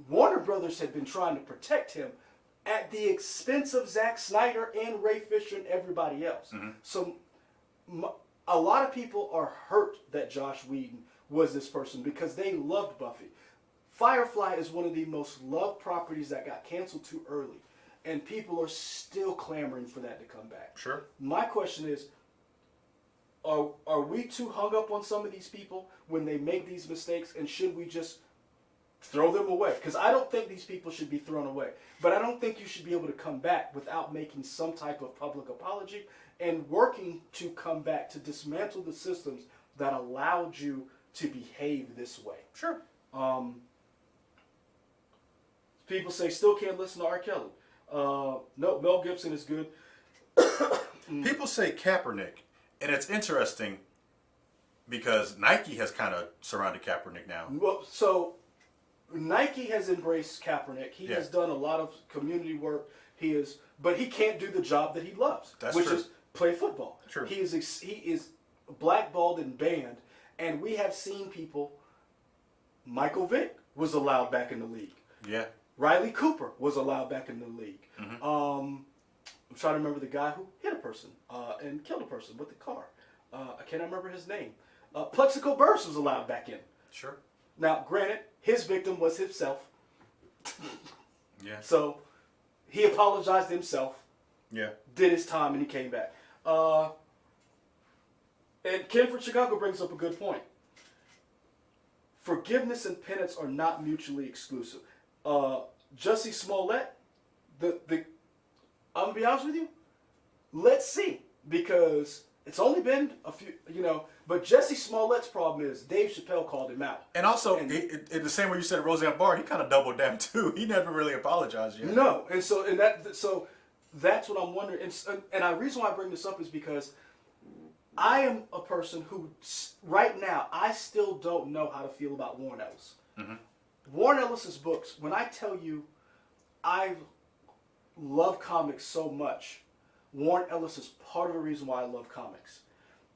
Warner Brothers had been trying to protect him at the expense of Zack Snyder and Ray Fisher and everybody else. Mm-hmm. So a lot of people are hurt that Joss Whedon was this person because they loved Buffy. Firefly is one of the most loved properties that got canceled too early. And people are still clamoring for that to come back. Sure. My question is, are we too hung up on some of these people when they make these mistakes, and should we just throw them away? Because I don't think these people should be thrown away. But I don't think you should be able to come back without making some type of public apology and working to come back to dismantle the systems that allowed you to behave this way. Sure. People say still can't listen to R. Kelly. No, Mel Gibson is good. People say Kaepernick, and it's interesting because Nike has kind of surrounded Kaepernick now. Well, so Nike has embraced Kaepernick. He has done a lot of community work. But he can't do the job that he loves, That's which true. is play football. True. He is blackballed and banned, and we have seen people. Michael Vick was allowed back in the league. Yeah. Riley Cooper was allowed back in the league. Mm-hmm. I'm trying to remember the guy who hit a person and killed a person with the car. I can't remember his name. Plexico Burress was allowed back in. Sure. Now, granted, his victim was himself. Yeah. So he apologized himself. Yeah. Did his time, and he came back. And Ken from Chicago brings up a good point. Forgiveness and penance are not mutually exclusive. Jussie Smollett, I'm gonna be honest with you. Let's see, because it's only been a few, But Jussie Smollett's problem is Dave Chappelle called him out. And also, in the same way you said Roseanne Barr, he kind of doubled down too. He never really apologized yet. No, so that's what I'm wondering. And the reason why I bring this up is because I am a person who, right now, I still don't know how to feel about Warren Ellis. Mm-hmm. Warren Ellis's books, when I tell you I love comics so much, Warren Ellis is part of the reason why I love comics.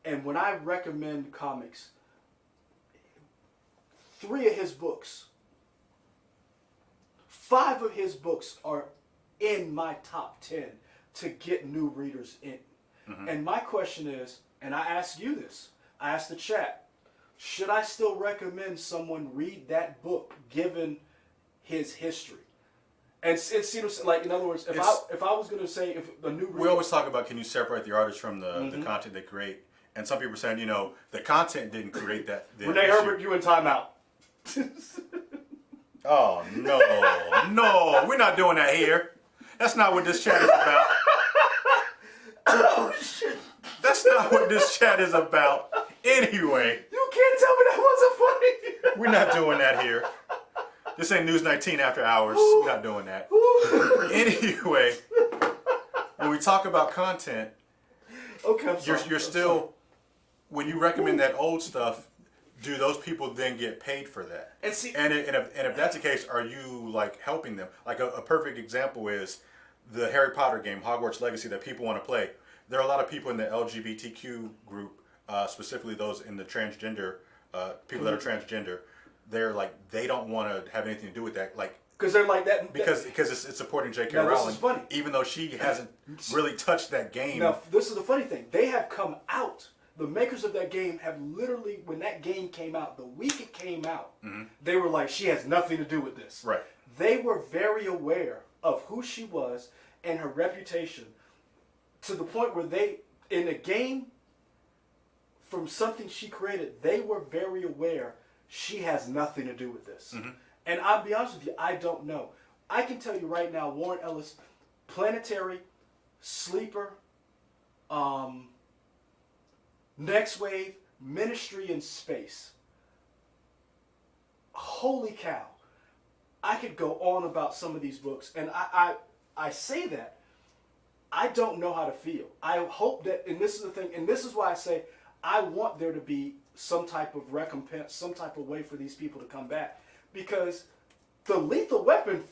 And when I recommend comics, 5 of his books are in my top 10 to get new readers in. Mm-hmm. And my question is, and I ask you this, I ask the chat, should I still recommend someone read that book given his history? And see, like, in other words, if I was going to say, if a new reader... We always talk about, can you separate the artist from the content they create? And some people are saying, the content didn't create that. Renee Herbert, you in timeout. Oh, no, we're not doing that here. That's not what this chat is about. Oh, shit. That's not what this chat is about. Anyway. You can't tell me that wasn't funny. We're not doing that here. This ain't News 19 after hours. We're not doing that. Anyway, when we talk about content, okay, you're still, when you recommend that old stuff, do those people then get paid for that? And see, and if that's the case, are you like helping them? Like a perfect example is the Harry Potter game, Hogwarts Legacy, that people want to play. There are a lot of people in the LGBTQ group, specifically those in the transgender, people that are transgender. They're like, they don't want to have anything to do with that, like, because they're like that because it's supporting J.K. Now, Rowling, this is funny. even though she hasn't really touched that game. Now, this is the funny thing. They have come out. The makers of that game have literally, when that game came out, the week it came out, they were like, she has nothing to do with this. Right. They were very aware of who she was and her reputation, to the point where they, in a game, from something she created, they were very aware she has nothing to do with this. Mm-hmm. And I'll be honest with you, I don't know. I can tell you right now, Warren Ellis, Planetary, Sleeper, Next Wave, Ministry in Space. Holy cow. I could go on about some of these books, and I say that. I don't know how to feel. I hope that, and this is the thing, and this is why I say I want there to be some type of recompense, some type of way for these people to come back. Because the Lethal Weapon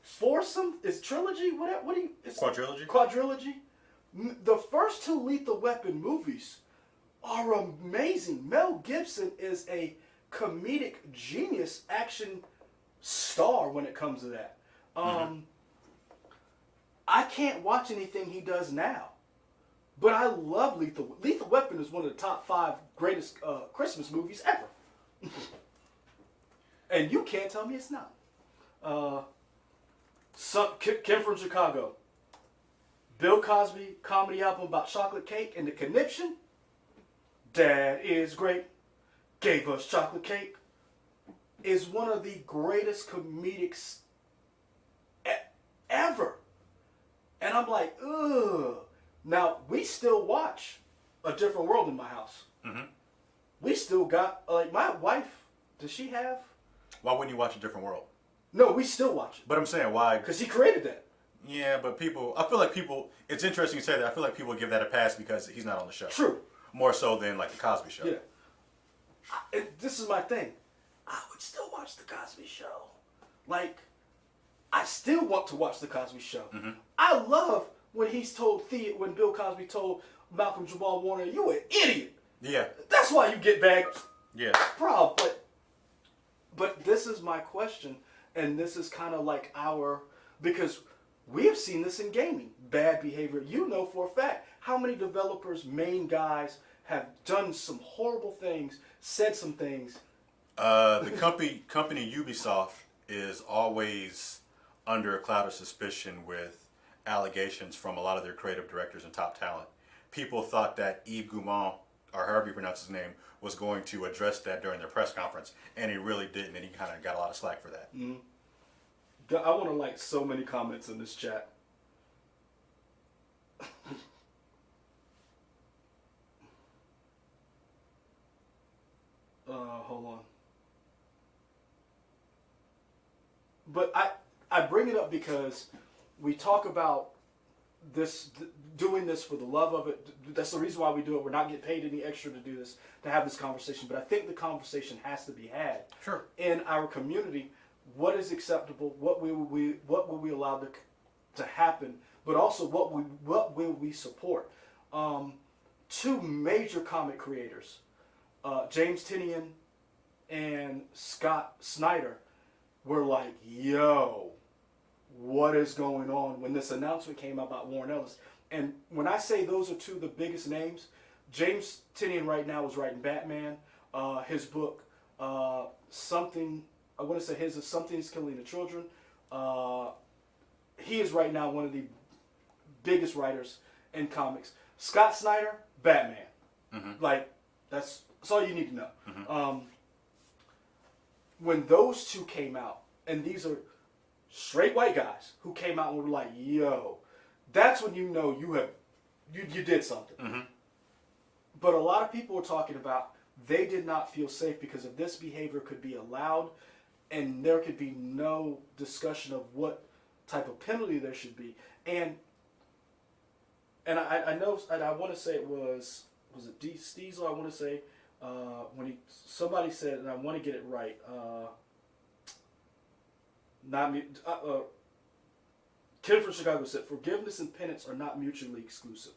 foursome is trilogy? What do you... Quadrilogy? Quadrilogy. The first 2 Lethal Weapon movies are amazing. Mel Gibson is a comedic genius action star when it comes to that. I can't watch anything he does now. But I love Lethal Weapon is one of the top 5 greatest Christmas movies ever. And you can't tell me it's not. Kim from Chicago. Bill Cosby comedy album about chocolate cake and the connection. Dad is great. Gave us chocolate cake. Is one of the greatest comedics ever. And I'm like, ugh. Now, we still watch A Different World in my house. Mm-hmm. We still got, like, my wife, does she have? Why wouldn't you watch A Different World? No, we still watch it. But I'm saying, why? Because he created that. Yeah, but I feel like people, it's interesting you say that. I feel like people give that a pass because he's not on the show. True. More so than, like, The Cosby Show. Yeah. This is my thing. I would still watch The Cosby Show. Like, I still want to watch The Cosby Show. Mm-hmm. I love when when Bill Cosby told Malcolm Jamal Warner, "You an idiot." Yeah. That's why you get bad. Yeah. Proud, but this is my question, and this is kind of like because we have seen this in gaming, bad behavior. You know for a fact how many developers, main guys, have done some horrible things, said some things. The company Ubisoft is always under a cloud of suspicion with allegations from a lot of their creative directors and top talent. People thought that Yves Guillemot, or however you pronounce his name, was going to address that during their press conference, and he really didn't, and he kind of got a lot of slack for that. Mm-hmm. I want to like so many comments in this chat. Hold on. But I bring it up because we talk about this, doing this for the love of it. That's the reason why we do it. We're not getting paid any extra to do this, to have this conversation. But I think the conversation has to be had. Sure. In our community, what is acceptable? What will we allow to happen? But also, what will we support? Two major comic creators, James Tynion and Scott Snyder, were like, "Yo, what is going on?" When this announcement came out about Warren Ellis. And when I say those are two of the biggest names, James Tynion right now is writing Batman. His book, Something, I want to say his is Something's Killing the Children. He is right now one of the biggest writers in comics. Scott Snyder, Batman. Mm-hmm. Like, that's all you need to know. Mm-hmm. When those two came out, and these are straight white guys who came out and were like, "Yo," that's when you know you did something. Mm-hmm. But a lot of people were talking about they did not feel safe because if this behavior could be allowed, and there could be no discussion of what type of penalty there should be. And I know, and I want to say it was it D. Stiesel? I want to say when somebody said, and I want to get it right. Kid from Chicago said, "Forgiveness and penance are not mutually exclusive."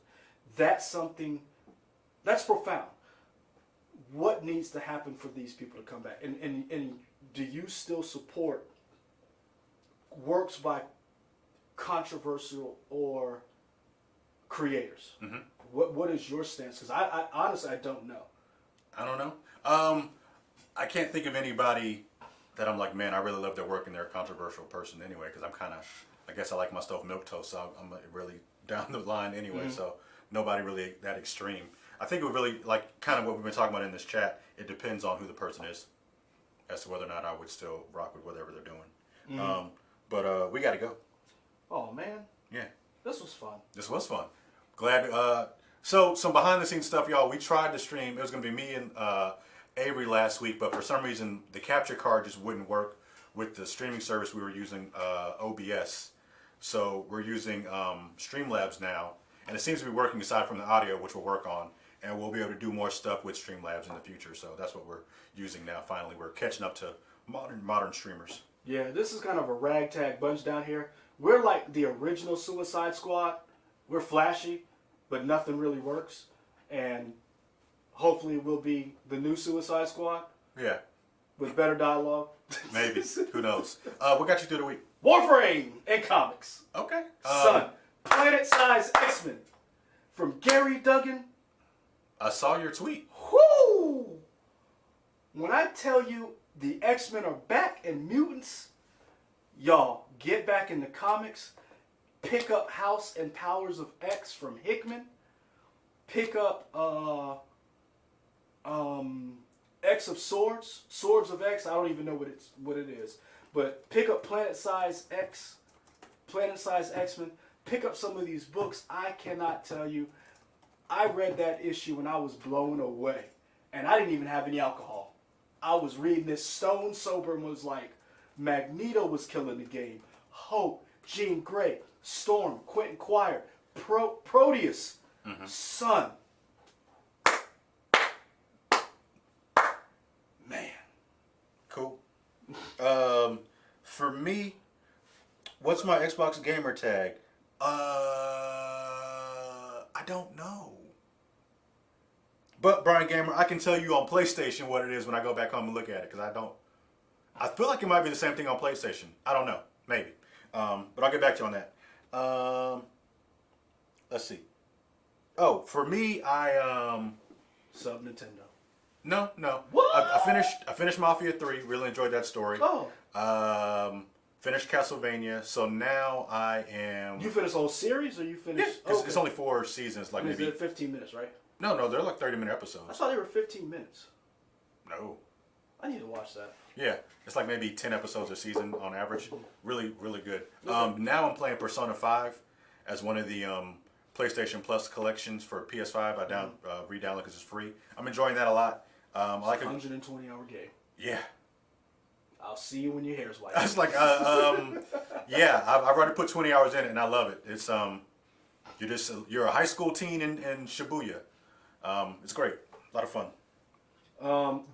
That's something that's profound. What needs to happen for these people to come back? And do you still support works by controversial or creators? Mm-hmm. What is your stance? Because I honestly, I don't know. I don't know. I can't think of anybody that I'm like, man, I really love their work, and they're a controversial person anyway, because I guess I like my stuff milquetoast, so I'm really down the line anyway, Mm-hmm. so nobody really that extreme. I think it would really, like, kind of what we've been talking about in this chat, it depends on who the person is as to whether or not I would still rock with whatever they're doing. Mm-hmm. But we got to go. Oh, man. Yeah. This was fun. This was fun. Glad. So some behind the scenes stuff, y'all. We tried to stream. It was going to be me and Avery last week, but for some reason the capture card just wouldn't work with the streaming service we were using, OBS. So we're using Streamlabs now, and it seems to be working aside from the audio, which we'll work on, and we'll be able to do more stuff with Streamlabs in the future. So that's what we're using now. Finally, we're catching up to modern streamers. Yeah, this is kind of a ragtag bunch down here. We're like the original Suicide Squad. We're flashy, but nothing really works. And hopefully we'll be the new Suicide Squad Yeah, with better dialogue. maybe. Who knows? What got you through the week? Warframe and comics. Okay. Son, planet-sized X-Men. From Gary Duggan. I saw your tweet. Whoo! When I tell you the X-Men are back and mutants, y'all, get back in the comics. Pick up House and Powers of X from Hickman. Pick up X of Swords, Swords of X. I don't even know what it is, but pick up Planet Size X-Men. Pick up some of these books. I cannot tell you. I read that issue and I was blown away, and I didn't even have any alcohol. I was reading this stone sober and was like, Magneto was killing the game. Hope, Jean Grey, Storm, Quentin Quire, Proteus, Son. Man. Cool. For me, what's my Xbox gamer tag? I don't know. But Brian Gamer, I can tell you on PlayStation what it is when I go back home and look at it, because I don't. I feel like it might be the same thing on PlayStation. I don't know, maybe. But I'll get back to you on that. Let's see. Oh, for me, Sub Nintendo. No. What? I finished Mafia 3. Really enjoyed that story. Oh. Finished Castlevania. So now I am. You finished the whole series, or you finished? Yeah, it's only 4 seasons. Like maybe 15 minutes, right? No, they're like 30-minute I episodes. thought they were 15 minutes. No. I need to watch that. Yeah, it's like maybe 10 episodes a season on average. Really, really good. Now I'm playing Persona 5 as one of the PlayStation Plus collections for PS5. I re-download because it's free. I'm enjoying that a lot. I like 120-hour game. Yeah. I'll see you when your hair's white. It's like, yeah, I've already put 20 hours in it, and I love it. It's you're a high school teen in Shibuya. It's great, a lot of fun.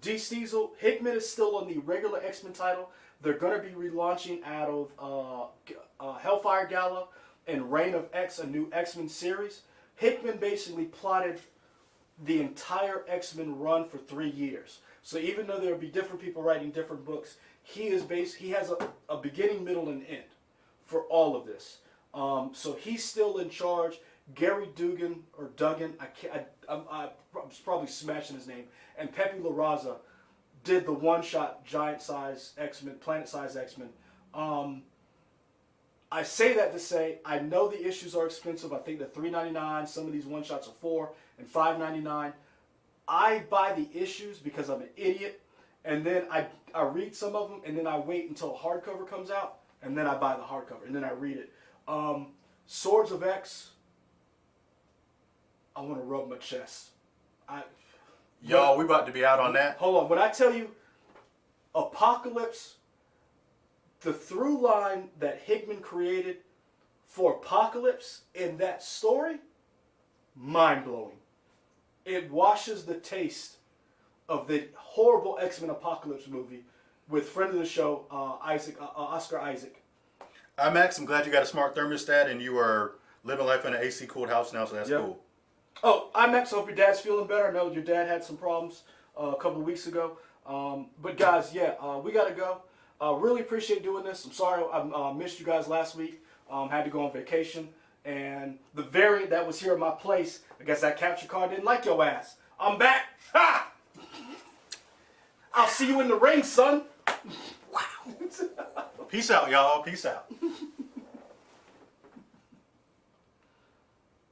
D. Steezel, Hickman is still on the regular X-Men title. They're going to be relaunching out of Hellfire Gala and Reign of X, a new X-Men series. Hickman basically plotted the entire X-Men run for 3 years. So even though there will be different people writing different books, he has a beginning, middle, and end for all of this. So he's still in charge. Gary Duggan, I'm probably smashing his name, and Pepe Larraza did the one-shot giant-size X-Men, planet-size X-Men. I say that to say I know the issues are expensive. I think they're $3.99. Some of these one-shots are $4 and $5.99. I buy the issues because I'm an idiot, and then I read some of them, and then I wait until a hardcover comes out, and then I buy the hardcover, and then I read it. Swords of X, I want to rub my chest. Y'all, we about to be out on that. Hold on. When I tell you Apocalypse, the through line that Hickman created for Apocalypse in that story, mind-blowing. It washes the taste of the horrible X-Men Apocalypse movie with friend of the show, Oscar Isaac. Max, I'm glad you got a smart thermostat and you are living life in an AC-cooled house now, so that's cool. Oh, Max, I hope your dad's feeling better. I know your dad had some problems a couple of weeks ago. But guys, we got to go. Really appreciate doing this. I'm sorry I missed you guys last week. Had to go on vacation. And the variant that was here at my place, I guess that capture card didn't like your ass. I'm back. Ha! I'll see you in the ring, son. Peace out, y'all. Peace out.